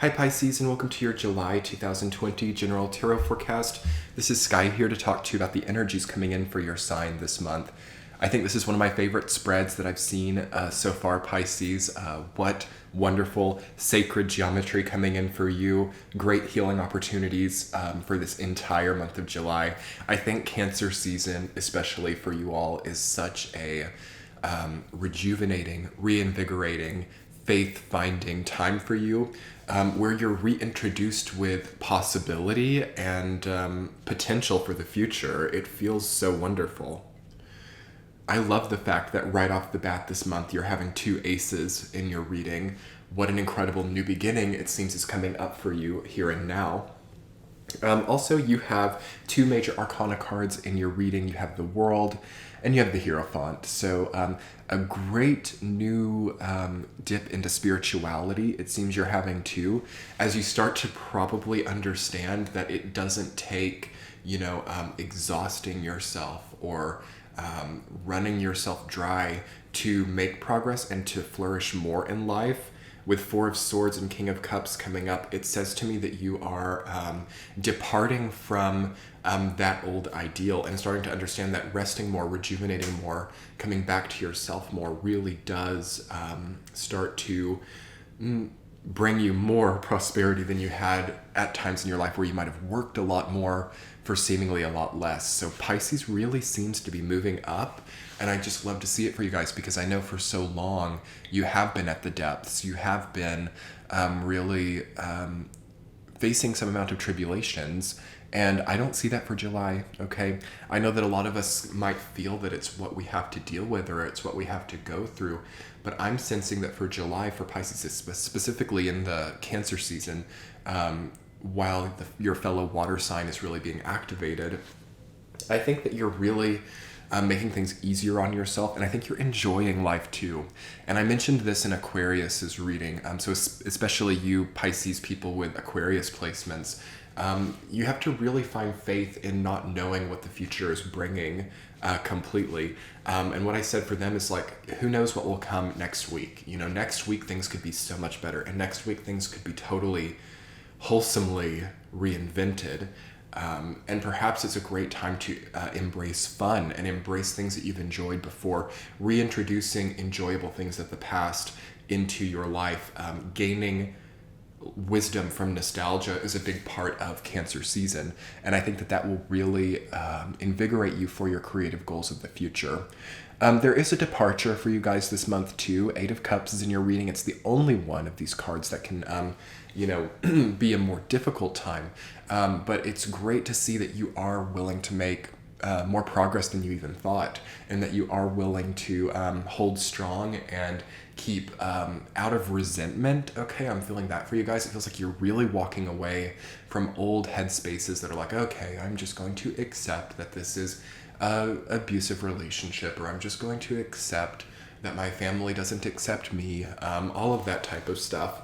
Hi Pisces, and welcome to your July 2020 General Tarot Forecast. This is Sky here to talk to you about the energies coming in for your sign this month. I think this is one of my favorite spreads that I've seen so far, Pisces. What wonderful sacred geometry coming in for you. Great healing opportunities for this entire month of July. I think Cancer season, especially for you all, is such a rejuvenating, reinvigorating, faith-finding time for you, where you're reintroduced with possibility and potential for the future. It feels so wonderful. I love the fact that right off the bat this month you're having two aces in your reading. What an incredible new beginning it seems is coming up for you here and now. Also, you have two major arcana cards in your reading. You have the World and you have the Hierophant. So a great new dip into spirituality it seems you're having too, as you start to probably understand that it doesn't take, exhausting yourself or running yourself dry to make progress and to flourish more in life. With Four of Swords and King of Cups coming up, it says to me that you are departing from that old ideal and starting to understand that resting more, rejuvenating more, coming back to yourself more really does start to bring you more prosperity than you had at times in your life where you might have worked a lot more for seemingly a lot less. So Pisces really seems to be moving up, and I just love to see it for you guys because I know for so long you have been at the depths. You have been really facing some amount of tribulations, and I don't see that for July, okay? I know that a lot of us might feel that it's what we have to deal with or it's what we have to go through, but I'm sensing that for July, for Pisces, specifically in the Cancer season, while your fellow water sign is really being activated, I think that you're really making things easier on yourself, and I think you're enjoying life too. And I mentioned this in Aquarius's reading, so especially you Pisces people with Aquarius placements, you have to really find faith in not knowing what the future is bringing completely. And what I said for them is like, who knows what will come next week? Next week things could be so much better, and next week things could be totally wholesomely reinvented. And perhaps it's a great time to embrace fun and embrace things that you've enjoyed before, reintroducing enjoyable things of the past into your life. Gaining wisdom from nostalgia is a big part of Cancer season, and I think that will really invigorate you for your creative goals of the future. There is a departure for you guys this month too. Eight of Cups is in your reading. It's the only one of these cards that can be a more difficult time, but it's great to see that you are willing to make more progress than you even thought, and that you are willing to hold strong and keep out of resentment. Okay, I'm feeling that for you guys. It feels like you're really walking away from old headspaces that are like, okay, I'm just going to accept that this is an abusive relationship, or I'm just going to accept that my family doesn't accept me, all of that type of stuff.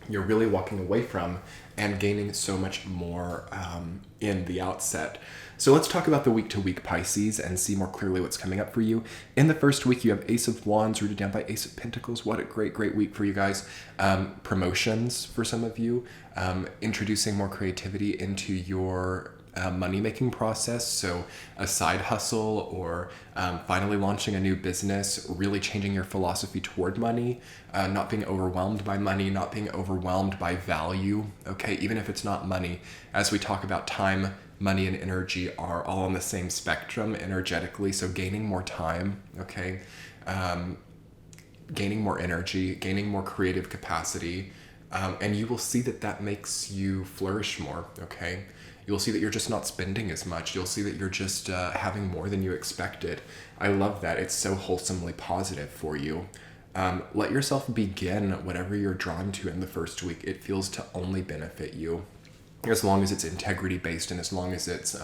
You're really walking away from and gaining so much more in the outset. So let's talk about the week-to-week Pisces and see more clearly what's coming up for you. In the first week, you have Ace of Wands rooted down by Ace of Pentacles. What a great week for you guys. Promotions for some of you. Introducing more creativity into your money-making process, so a side hustle or finally launching a new business, really changing your philosophy toward money, not being overwhelmed by money, not being overwhelmed by value, okay, even if it's not money. As we talk about time, money and energy are all on the same spectrum energetically, so gaining more time, okay, gaining more energy, gaining more creative capacity, and you will see that makes you flourish more, okay? You'll see that you're just not spending as much. You'll see that you're just having more than you expected. I love that. It's so wholesomely positive for you. Let yourself begin whatever you're drawn to in the first week. It feels to only benefit you, as long as it's integrity based and as long as it's,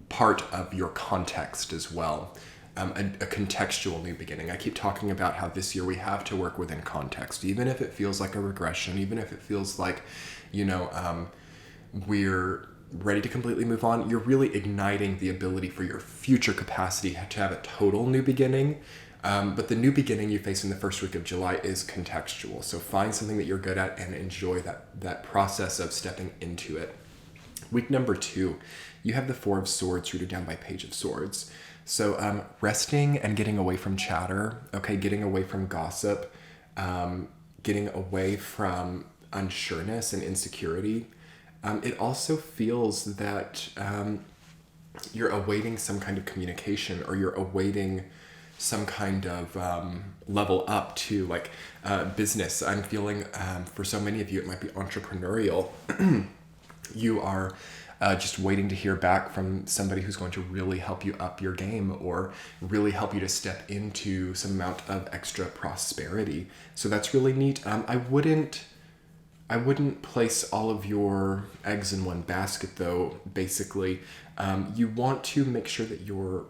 part of your context as well. A contextual new beginning. I keep talking about how this year we have to work within context, even if it feels like a regression, even if it feels like, we're ready to completely move on. You're really igniting the ability for your future capacity to have a total new beginning. But the new beginning you face in the first week of July is contextual. So find something that you're good at and enjoy that process of stepping into it. Week number 2, you have the Four of Swords rooted down by Page of Swords. So resting and getting away from chatter, okay, getting away from gossip, getting away from unsureness and insecurity. It also feels that you're awaiting some kind of communication, or you're awaiting some kind of level up to like business. I'm feeling for so many of you, it might be entrepreneurial. You are just waiting to hear back from somebody who's going to really help you up your game, or really help you to step into some amount of extra prosperity. So that's really neat. I wouldn't place all of your eggs in one basket, though. Basically, you want to make sure that your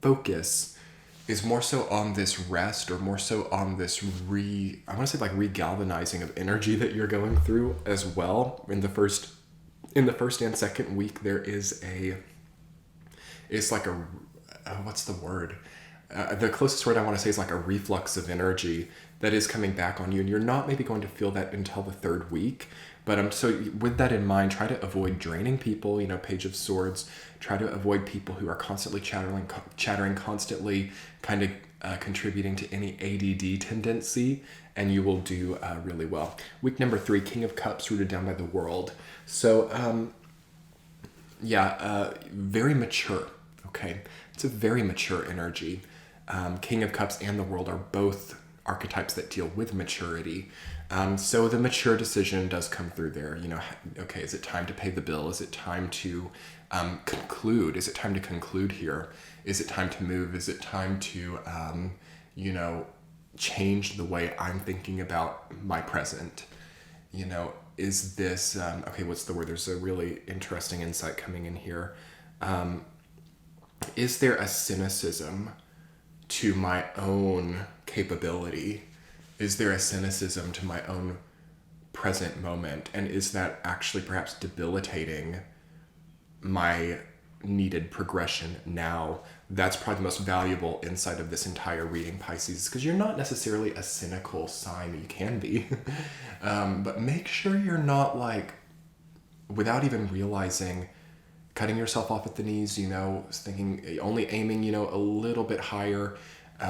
focus is more so on this rest, or more so on this regalvanizing of energy that you're going through as well. In the first and second week, there is what's the word? The closest word I want to say is like a reflux of energy that is coming back on you, and you're not maybe going to feel that until the third week. But so with that in mind, try to avoid draining people. Page of Swords. Try to avoid people who are constantly chattering, constantly kind of contributing to any ADD tendency, and you will do really well. Week number 3, King of Cups rooted down by the World. So very mature. Okay, it's a very mature energy. King of Cups and the World are both archetypes that deal with maturity. So the mature decision does come through there. Okay, is it time to pay the bill? Is it time to conclude? Is it time to conclude here? Is it time to move? Is it time to, change the way I'm thinking about my present? Is this, what's the word? There's a really interesting insight coming in here. Is there a cynicism to my own capability? Is there a cynicism to my own present moment? And is that actually perhaps debilitating my needed progression now? That's probably the most valuable insight of this entire reading, Pisces, because you're not necessarily a cynical sign. You can be. But make sure you're not, like, without even realizing, cutting yourself off at the knees, thinking, only aiming, a little bit higher,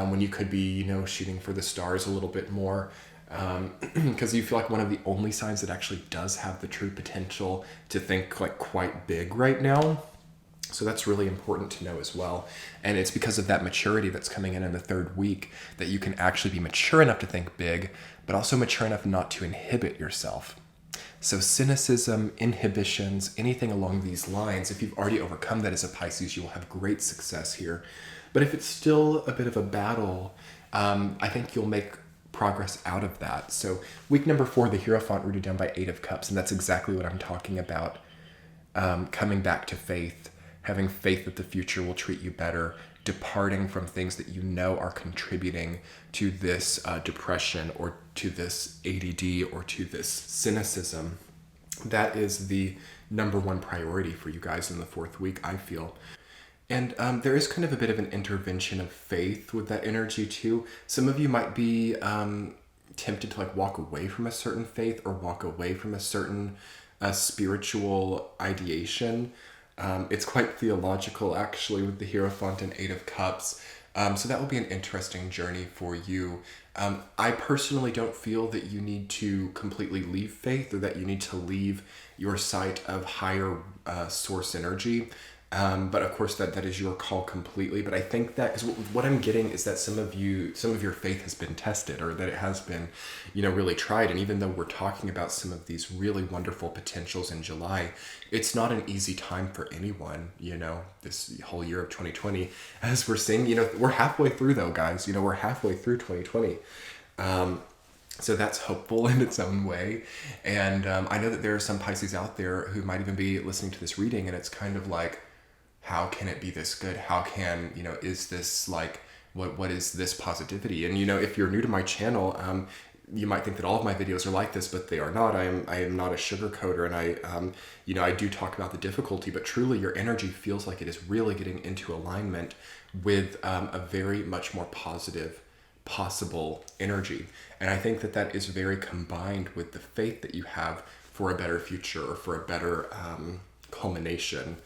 when you could be, shooting for the stars a little bit more, because you feel like one of the only signs that actually does have the true potential to think like quite big right now. So that's really important to know as well. And it's because of that maturity that's coming in the third week that you can actually be mature enough to think big, but also mature enough not to inhibit yourself. So cynicism, inhibitions, anything along these lines, if you've already overcome that as a Pisces, you will have great success here. But if it's still a bit of a battle, I think you'll make progress out of that. So week number 4, the Hierophant rooted down by 8 of Cups, and that's exactly what I'm talking about. Coming back to faith, having faith that the future will treat you better, departing from things that are contributing to this depression, or to this ADD, or to this cynicism. That is the number one priority for you guys in the 4th week, I feel. And there is kind of a bit of an intervention of faith with that energy too. Some of you might be tempted to walk away from a certain faith, or walk away from a certain spiritual ideation. It's quite theological, actually, with the Hierophant and 8 of Cups. So that will be an interesting journey for you. I personally don't feel that you need to completely leave faith, or that you need to leave your sight of higher source energy. But of course that is your call completely. But I think that, because what I'm getting is that some of your faith has been tested, or that it has been, really tried. And even though we're talking about some of these really wonderful potentials in July, it's not an easy time for anyone, this whole year of 2020, as we're seeing, we're halfway through though, guys, we're halfway through 2020. So that's hopeful in its own way. And I know that there are some Pisces out there who might even be listening to this reading, and it's kind of like, how can it be this good? How can, is this what is this positivity? And, if you're new to my channel, you might think that all of my videos are like this, but they are not. I am not a sugarcoater, and I do talk about the difficulty, but truly your energy feels like it is really getting into alignment with a very much more positive possible energy. And I think that that is very combined with the faith that you have for a better future or for a better culmination.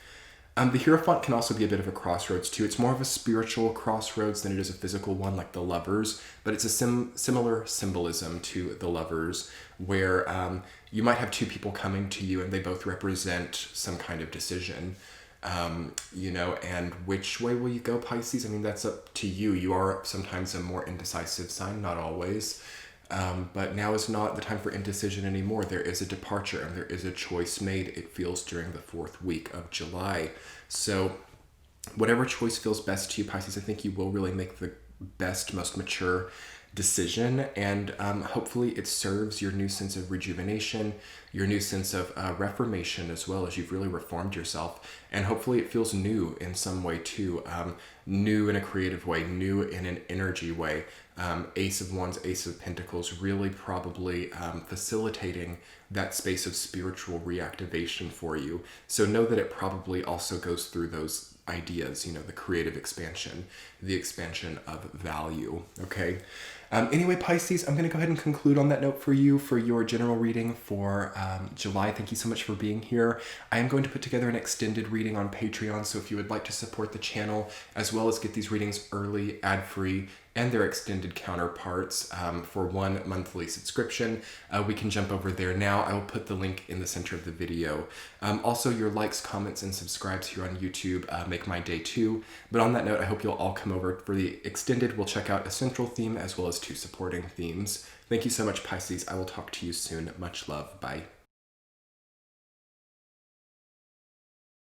The Hierophant can also be a bit of a crossroads too. It's more of a spiritual crossroads than it is a physical one, like the Lovers, but it's a similar symbolism to the Lovers, where you might have two people coming to you and they both represent some kind of decision. And which way will you go, Pisces? I mean, that's up to you. You are sometimes a more indecisive sign, not always. But now is not the time for indecision anymore. There is a departure and there is a choice made, it feels, during the 4th week of July. So whatever choice feels best to you, Pisces, I think you will really make the best, most mature decision, and hopefully it serves your new sense of rejuvenation, your new sense of reformation, as well as you've really reformed yourself, and hopefully it feels new in some way too, new in a creative way, new in an energy way. Ace of Wands, Ace of Pentacles, really probably facilitating that space of spiritual reactivation for you. So know that it probably also goes through those ideas, the creative expansion, the expansion of value, okay? Anyway, Pisces, I'm going to go ahead and conclude on that note for you for your general reading for July. Thank you so much for being here. I am going to put together an extended reading on Patreon, so if you would like to support the channel, as well as get these readings early, ad-free, and their extended counterparts for one monthly subscription, we can jump over there now. I will put the link in the center of the video. Also, your likes, comments, and subscribes here on YouTube make my day too. But on that note, I hope you'll all come over for the extended. We'll check out a central theme as well as 2 supporting themes. Thank you so much, Pisces. I will talk to you soon. Much love. Bye.